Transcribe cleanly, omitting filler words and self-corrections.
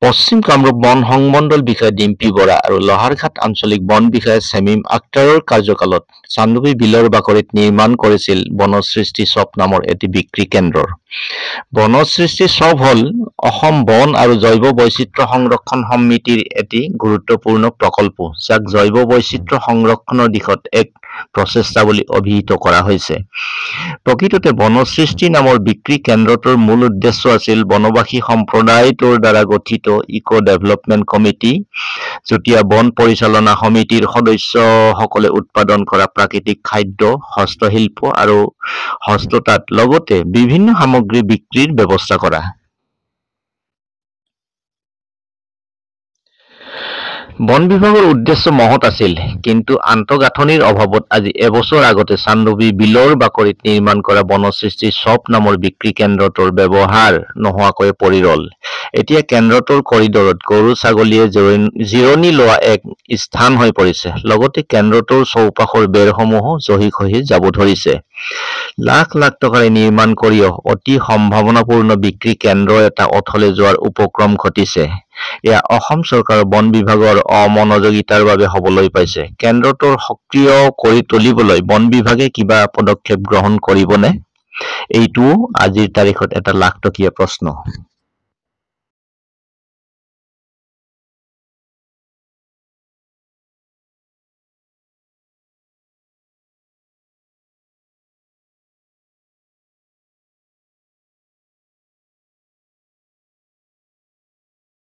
পশ্চিম কামৰূপ বন সংমণ্ডল বিষয়া ডিম্পী বৰা আৰু লহাৰঘাট আঞ্চলিক বন বিষয়া শ্বামীম আখতাৰৰ কাৰ্যকালত চান্দুবি বিলৰ বাকৰিত নিৰ্মাণ কৰিছিল বনসৃষ্টি শ্বপ নামৰ এটি বিক্ৰী কেন্দ্ৰৰ। বনসৃষ্টি শ্বপ হ'ল অসম বন আৰু জৈৱ বৈচিত্ৰ্য সংৰক্ষণ সমিতিৰ এটি গুৰুত্বপূৰ্ণ প্ৰকল্প, যাক জৈৱ বৈচিত্ৰ্য সংৰক্ষণৰ দিশত এক প্ৰচেষ্টা বুলি অভিহিত কৰা হৈছে। প্ৰকৃততে বনসৃষ্টি নামৰ বিক্ৰী কেন্দ্ৰটোৰ মূল উদ্দেশ্য আছিল বনবাসী সম্প্ৰদায়টোৰ দ্বাৰা গঠিত ইকো ডেভেলপমেণ্ট কমিটি, যুটীয়া বন পৰিচালনা সমিতিৰ সদস্যসকলে উৎপাদন কৰা প্ৰাকৃতিক খাদ্য, হস্তশিল্প আৰু হস্ততাঁত লগতে বিভিন্ন সামগ্ৰী বিক্ৰীৰ ব্যৱস্থা কৰা। বন বিভাগৰ উদ্দেশ্য মহৎ আছিল, কিন্তু আন্তঃগাঁথনিৰ অভাৱত আজি এবছৰ আগতে চান্দুবি বিলৰ বাকৰিত নিৰ্মাণ কৰা বনসৃষ্টি শ্বপ নামৰ বিক্ৰী কেন্দ্ৰটোৰ ব্যৱহাৰ নোহোৱাকৈ পৰি ৰল। এতিয়া কেন্দ্ৰটোৰ কৰিডৰত গৰু ছাগলীয়ে জিৰণি লোৱা এক স্থান হৈ পৰিছে। লগতে কেন্দ্ৰটোৰ চৌপাশৰ বেৰসমূহো জহি খহি যাব ধৰিছে। লাখ লাখ টকাৰে নিৰ্মাণ কৰিও অতি সম্ভাৱনাপূৰ্ণ বিক্ৰী কেন্দ্ৰ এটা অথলে যোৱাৰ উপক্ৰম ঘটিছে। এয়া অসম চৰকাৰৰ বন বিভাগৰ অমনোযোগিতাৰ বাবে হ'বলৈ পাইছে। কেন্দ্ৰটোৰ সক্ৰিয় কৰি তুলিবলৈ বন বিভাগে কিবা পদক্ষেপ গ্ৰহণ কৰিবনে? এইটোও আজিৰ তাৰিখত এটা লাখটকীয়া প্ৰশ্ন।